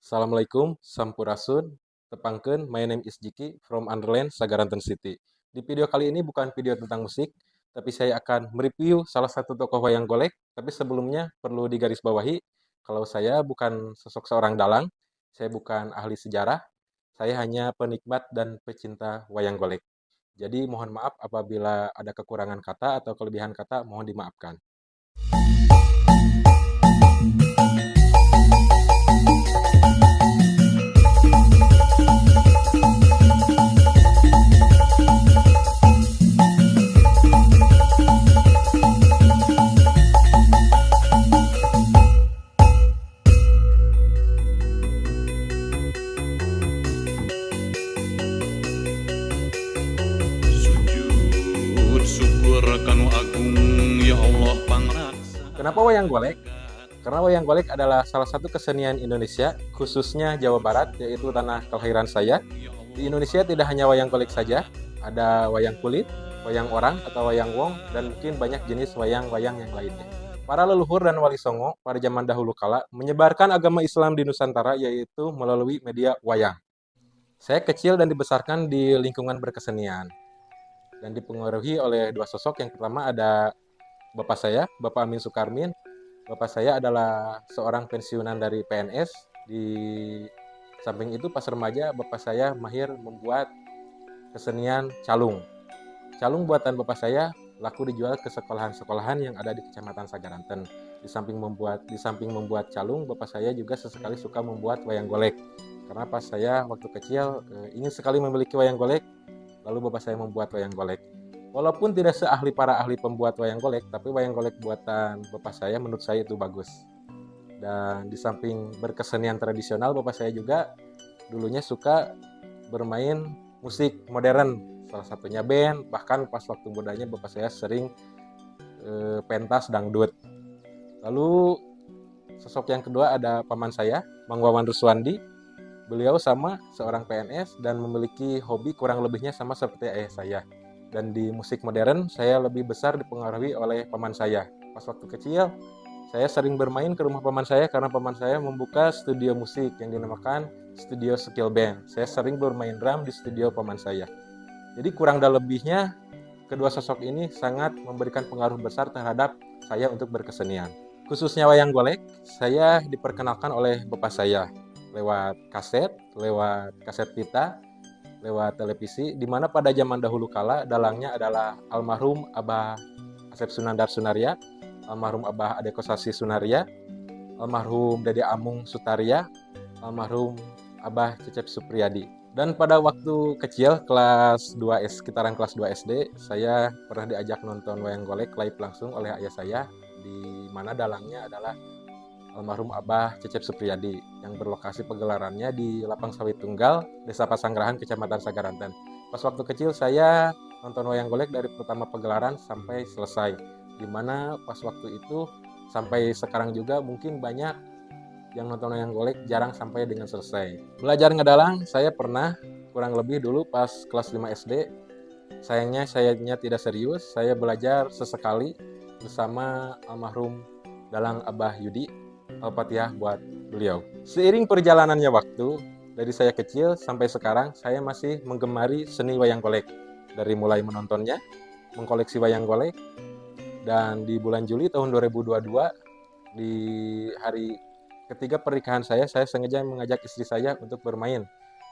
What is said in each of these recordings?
Assalamualaikum, Sampurasun, Tepangkeun, my name is Jiki from Underland, Sagaranten City. Di video kali ini bukan video tentang musik, tapi saya akan mereview salah satu tokoh wayang golek. Tapi sebelumnya perlu digarisbawahi, kalau saya bukan sosok seorang dalang, saya bukan ahli sejarah, saya hanya penikmat dan pecinta wayang golek. Jadi mohon maaf apabila ada kekurangan kata atau kelebihan kata, mohon dimaafkan. Sujud syukur kanu agung ya Allah pangraksa. Kenapa wayang golek? Karena wayang golek adalah salah satu kesenian Indonesia, khususnya Jawa Barat, yaitu tanah kelahiran saya. Di Indonesia tidak hanya wayang golek saja, ada wayang kulit, wayang orang atau wayang wong, dan mungkin banyak jenis wayang-wayang yang lainnya. Para leluhur dan wali songo pada zaman dahulu kala menyebarkan agama Islam di Nusantara, yaitu melalui media wayang. Saya kecil dan dibesarkan di lingkungan berkesenian dan dipengaruhi oleh dua sosok. Yang pertama ada bapak saya, Bapak Amin Sukarmin. Bapak saya adalah seorang pensiunan dari PNS. Di samping itu pas remaja, bapak saya mahir membuat kesenian calung. Calung buatan bapak saya laku dijual ke sekolahan-sekolahan yang ada di Kecamatan Sagaranten. Di samping membuat calung, bapak saya juga sesekali suka membuat wayang golek. Karena pas saya waktu kecil ingin sekali memiliki wayang golek, lalu bapak saya membuat wayang golek. Walaupun tidak seahli para ahli pembuat wayang golek, tapi wayang golek buatan bapak saya menurut saya itu bagus. Dan di samping berkesenian tradisional, bapak saya juga dulunya suka bermain musik modern, salah satunya band. Bahkan pas waktu mudanya bapak saya sering pentas dangdut. Lalu sosok yang kedua ada paman saya, Mang Wawan Ruswandi. Beliau sama seorang PNS dan memiliki hobi kurang lebihnya sama seperti ayah saya. Dan di musik modern, saya lebih besar dipengaruhi oleh paman saya. Pas waktu kecil, saya sering bermain ke rumah paman saya karena paman saya membuka studio musik yang dinamakan Studio Skill Band. Saya sering bermain drum di studio paman saya. Jadi kurang dan lebihnya, kedua sosok ini sangat memberikan pengaruh besar terhadap saya untuk berkesenian. Khususnya wayang golek, saya diperkenalkan oleh bapak saya lewat kaset pita, lewat televisi, di mana pada zaman dahulu kala dalangnya adalah almarhum Abah Asep Sunandar Sunaria, almarhum Abah Ade Kosasi Sunaria, almarhum Dede Amung Sutaria, almarhum Abah Cecep Supriyadi. Dan pada waktu kecil, sekitaran kelas 2 SD, saya pernah diajak nonton wayang golek live langsung oleh ayah saya, di mana dalangnya adalah almarhum Abah Cecep Supriyadi yang berlokasi pegelarannya di Lapang Sawit Tunggal, Desa Pasanggerahan, Kecamatan Sagaranten. Pas waktu kecil saya nonton wayang golek dari pertama pegelaran sampai selesai. Dimana pas waktu itu sampai sekarang juga mungkin banyak yang nonton wayang golek jarang sampai dengan selesai. Belajar ngedalang saya pernah kurang lebih dulu pas kelas 5 SD. Sayangnya tidak serius, saya belajar sesekali bersama almarhum Dalang Abah Yudi. Al-Fatihah buat beliau. Seiring perjalanannya waktu, dari saya kecil sampai sekarang, saya masih menggemari seni wayang golek. Dari mulai menontonnya, mengkoleksi wayang golek, dan di bulan Juli tahun 2022, di hari ketiga pernikahan saya sengaja mengajak istri saya untuk bermain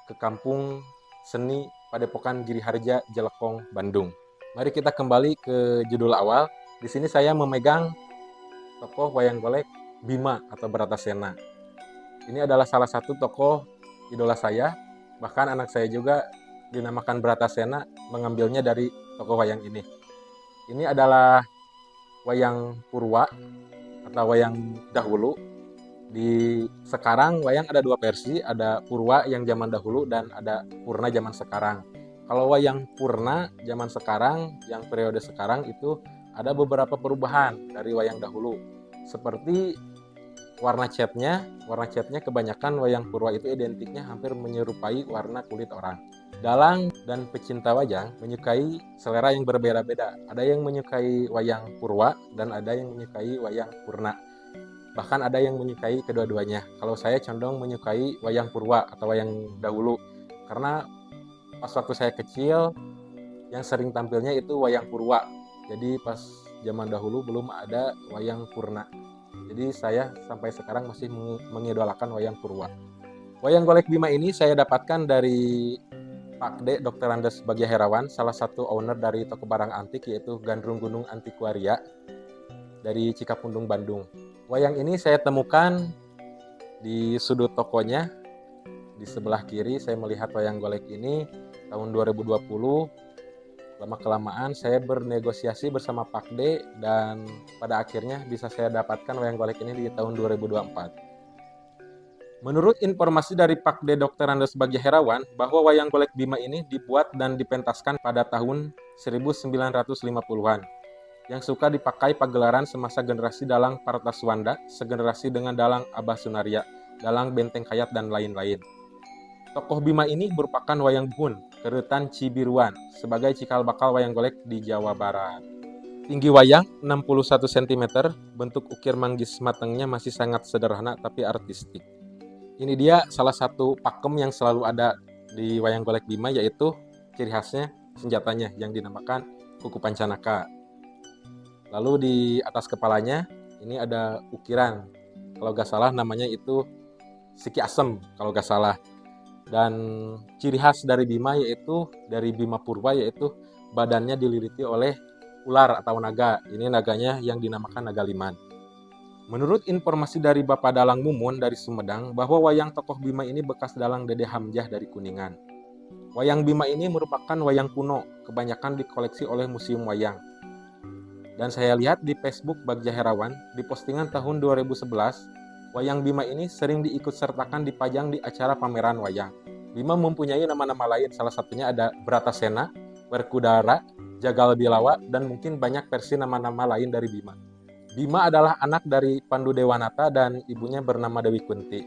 ke kampung seni Padepokan Giriharja, Jelekong, Bandung. Mari kita kembali ke judul awal. Di sini saya memegang tokoh wayang golek Bima atau Bratasena. Ini adalah salah satu tokoh idola saya. Bahkan anak saya juga dinamakan Bratasena, mengambilnya dari tokoh wayang ini. Ini adalah wayang purwa atau wayang dahulu. Di sekarang wayang ada dua versi, ada purwa yang zaman dahulu dan ada purna zaman sekarang. Kalau wayang purna zaman sekarang, yang periode sekarang itu ada beberapa perubahan dari wayang dahulu. Seperti warna catnya kebanyakan wayang purwa itu identiknya hampir menyerupai warna kulit orang. Dalang dan pecinta wayang menyukai selera yang berbeda-beda. Ada yang menyukai wayang purwa dan ada yang menyukai wayang purna. Bahkan ada yang menyukai kedua-duanya. Kalau saya condong menyukai wayang purwa atau wayang dahulu. Karena pas waktu saya kecil, yang sering tampilnya itu wayang purwa. Jadi pas zaman dahulu belum ada wayang purna. Jadi saya sampai sekarang masih mengidolakan wayang purwa. Wayang golek Bima ini saya dapatkan dari Pak D. Dr. Andes Bagja Herawan, salah satu owner dari toko barang antik yaitu Gandrung Gunung Antikwaria dari Cikapundung, Bandung. Wayang ini saya temukan di sudut tokonya. Di sebelah kiri saya melihat wayang golek ini tahun 2020. Lama-kelamaan saya bernegosiasi bersama Pak D dan pada akhirnya bisa saya dapatkan wayang golek ini di tahun 2024. Menurut informasi dari Pak D. Dr. Andes Bagja Herawan, bahwa wayang golek Bima ini dibuat dan dipentaskan pada tahun 1950-an. Yang suka dipakai pagelaran semasa generasi Dalang Partaswanda, segenerasi dengan Dalang Abah Sunaria, Dalang Benteng Kayat, dan lain-lain. Tokoh Bima ini merupakan wayang buhun, kerutan Cibiruan, sebagai cikal bakal wayang golek di Jawa Barat. Tinggi wayang 61 cm, bentuk ukir manggis matangnya masih sangat sederhana tapi artistik. Ini dia salah satu pakem yang selalu ada di wayang golek Bima, yaitu ciri khasnya senjatanya yang dinamakan kuku pancanaka. Lalu di atas kepalanya ini ada ukiran, kalau gak salah namanya itu siki asem kalau gak salah. Dan ciri khas dari Bima yaitu dari Bima Purwa, yaitu badannya dililiti oleh ular atau naga. Ini naganya yang dinamakan naga liman. Menurut informasi dari Bapak Dalang Mumun dari Sumedang, bahwa wayang tokoh Bima ini bekas dalang Dede Hamjah dari Kuningan. Wayang Bima ini merupakan wayang kuno, kebanyakan dikoleksi oleh Museum Wayang. Dan saya lihat di Facebook Bagja Herawan, di postingan tahun 2011, wayang Bima ini sering diikutsertakan dipajang di acara pameran wayang. Bima mempunyai nama-nama lain, salah satunya ada Bratasena, Werkudara, Jagal Bilawa, dan mungkin banyak versi nama-nama lain dari Bima. Bima adalah anak dari Pandu Dewanata dan ibunya bernama Dewi Kunti.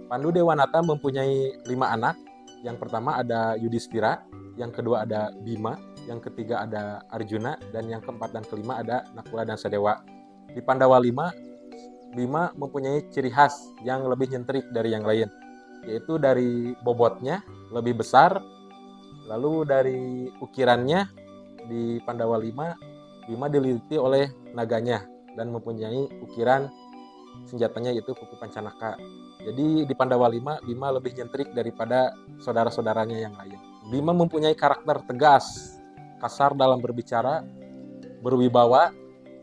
Pandu Dewanata mempunyai 5 anak. Yang pertama ada Yudhistira, yang kedua ada Bima, yang ketiga ada Arjuna, dan yang keempat dan kelima ada Nakula dan Sadewa. Di Pandawa 5, Bima mempunyai ciri khas yang lebih nyentrik dari yang lain, yaitu dari bobotnya lebih besar, lalu dari ukirannya di Pandawa 5, Bima dililiti oleh naganya dan mempunyai ukiran senjatanya yaitu kuku pancanaka. Jadi di Pandawa 5, Bima lebih nyentrik daripada saudara-saudaranya yang lain. Bima mempunyai karakter tegas, kasar dalam berbicara, berwibawa,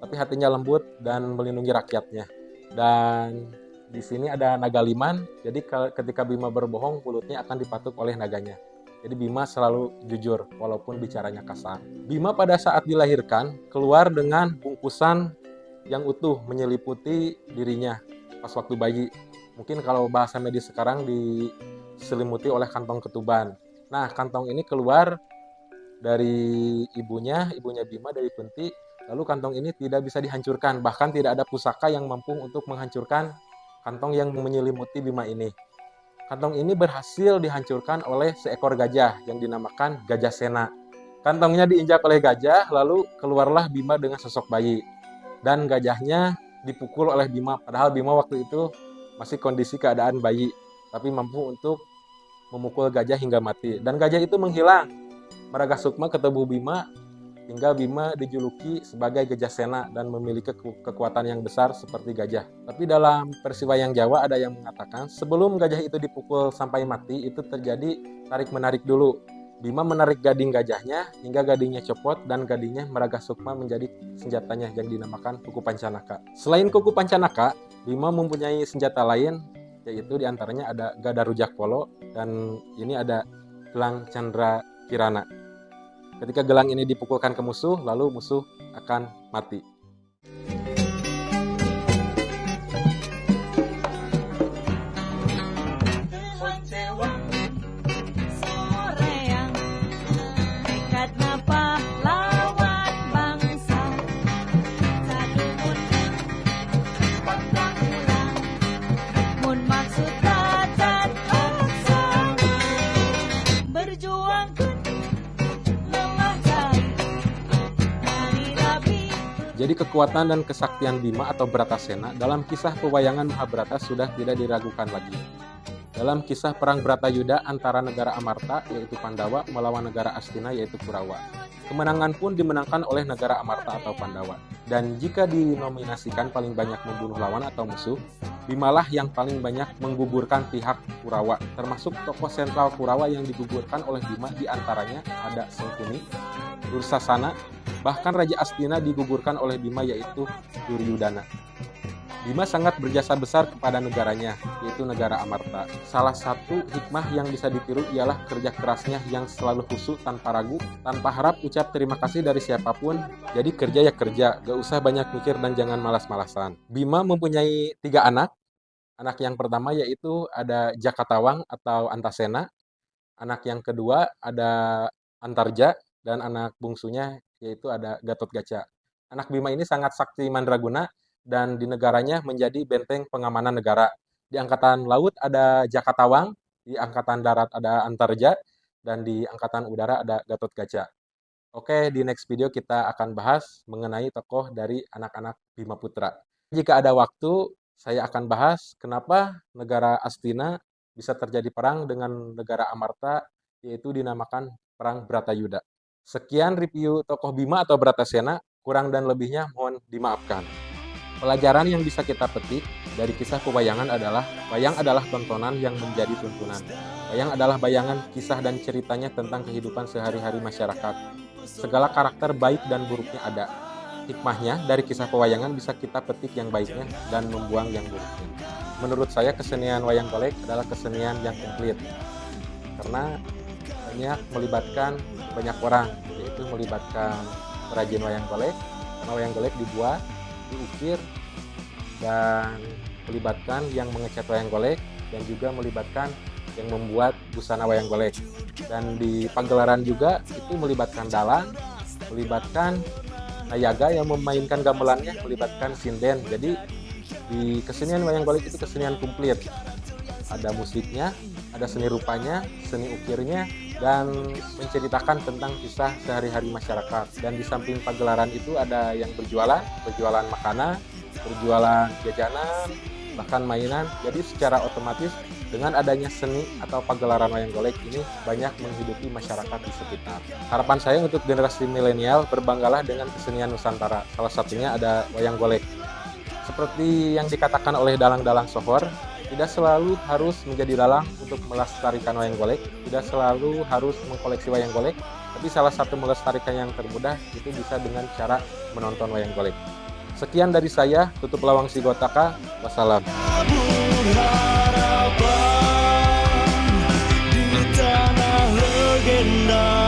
tapi hatinya lembut dan melindungi rakyatnya. Dan di sini ada naga liman, jadi ketika Bima berbohong, mulutnya akan dipatuk oleh naganya. Jadi Bima selalu jujur walaupun bicaranya kasar. Bima pada saat dilahirkan keluar dengan bungkusan yang utuh menyeliputi dirinya pas waktu bayi. Mungkin kalau bahasa medis sekarang diselimuti oleh kantong ketuban. Nah, kantong ini keluar dari ibunya Bima, dari Kunti. Lalu kantong ini tidak bisa dihancurkan, bahkan tidak ada pusaka yang mampu untuk menghancurkan kantong yang menyelimuti Bima ini. Kantong ini berhasil dihancurkan oleh seekor gajah yang dinamakan Gajah Sena. Kantongnya diinjak oleh gajah, lalu keluarlah Bima dengan sosok bayi. Dan gajahnya dipukul oleh Bima, padahal Bima waktu itu masih kondisi keadaan bayi, tapi mampu untuk memukul gajah hingga mati. Dan gajah itu menghilang. Maraga Sukma ke tubuh Bima, hingga Bima dijuluki sebagai Gajah Sena dan memiliki kekuatan yang besar seperti gajah. Tapi dalam versi wayang Jawa ada yang mengatakan sebelum gajah itu dipukul sampai mati, itu terjadi tarik-menarik dulu. Bima menarik gading gajahnya hingga gadingnya copot dan gadingnya Maraga Sukma menjadi senjatanya yang dinamakan kuku pancanaka. Selain kuku pancanaka, Bima mempunyai senjata lain, yaitu diantaranya ada Gada Rujak Polo dan ini ada Gelang Chandra Kirana. Ketika gelang ini dipukulkan ke musuh, lalu musuh akan mati. Jadi kekuatan dan kesaktian Bima atau Bratasena dalam kisah pewayangan Mahabharata sudah tidak diragukan lagi. Dalam kisah perang Bratayuda antara negara Amarta yaitu Pandawa melawan negara Astina yaitu Kurawa. Kemenangan pun dimenangkan oleh negara Amarta atau Pandawa. Dan jika dinominasikan paling banyak membunuh lawan atau musuh, Bimalah yang paling banyak menggugurkan pihak Kurawa. Termasuk tokoh sentral Kurawa yang digugurkan oleh Bima diantaranya ada Sangkuni, Dursasana, bahkan Raja Astina digugurkan oleh Bima yaitu Duryudana. Bima sangat berjasa besar kepada negaranya, yaitu negara Amarta. Salah satu hikmah yang bisa ditiru ialah kerja kerasnya yang selalu khusyuk tanpa ragu, tanpa harap ucap terima kasih dari siapapun. Jadi kerja ya kerja, gak usah banyak mikir dan jangan malas-malasan. Bima mempunyai 3 anak. Anak yang pertama yaitu ada Jakatawang atau Antasena. Anak yang kedua ada Antarja, dan anak bungsunya yaitu ada Gatotkaca. Anak Bima ini sangat sakti mandraguna dan di negaranya menjadi benteng pengamanan negara. Di angkatan laut ada Jakatawang, di angkatan darat ada Antarja, dan di angkatan udara ada Gatotkaca. Oke, di next video kita akan bahas mengenai tokoh dari anak-anak Bima Putra. Jika ada waktu, saya akan bahas kenapa negara Astina bisa terjadi perang dengan negara Amarta, yaitu dinamakan Perang Bratayuda. Sekian review tokoh Bima atau Bratasena, kurang dan lebihnya mohon dimaafkan. Pelajaran yang bisa kita petik dari kisah pewayangan adalah, wayang adalah tontonan yang menjadi tuntunan. Wayang adalah bayangan, kisah dan ceritanya tentang kehidupan sehari-hari masyarakat. Segala karakter baik dan buruknya ada. Hikmahnya dari kisah pewayangan bisa kita petik yang baiknya dan membuang yang buruknya. Menurut saya kesenian wayang golek adalah kesenian yang komplit. Karena banyak melibatkan banyak orang, yaitu melibatkan perajin wayang golek, karena wayang golek dibuat, diukir, dan melibatkan yang mengecat wayang golek, dan juga melibatkan yang membuat busana wayang golek. Dan di pagelaran juga itu melibatkan dalang, melibatkan nayaga yang memainkan gamelannya, melibatkan sinden. Jadi di kesenian wayang golek itu kesenian komplit. Ada musiknya, ada seni rupanya, seni ukirnya, dan menceritakan tentang kisah sehari-hari masyarakat. Dan di samping pagelaran itu ada yang berjualan makanan, berjualan jajanan, bahkan mainan. Jadi secara otomatis dengan adanya seni atau pagelaran wayang golek ini banyak menghidupi masyarakat di sekitar. Harapan saya untuk generasi milenial, berbanggalah dengan kesenian Nusantara. Salah satunya ada wayang golek. Seperti yang dikatakan oleh dalang-dalang sohor, tidak selalu harus menjadi dalang untuk melestarikan wayang golek, tidak selalu harus mengkoleksi wayang golek, tapi salah satu melestarikan yang termudah itu bisa dengan cara menonton wayang golek. Sekian dari saya, tutup lawang Sigotaka, wassalam. Di tanah legenda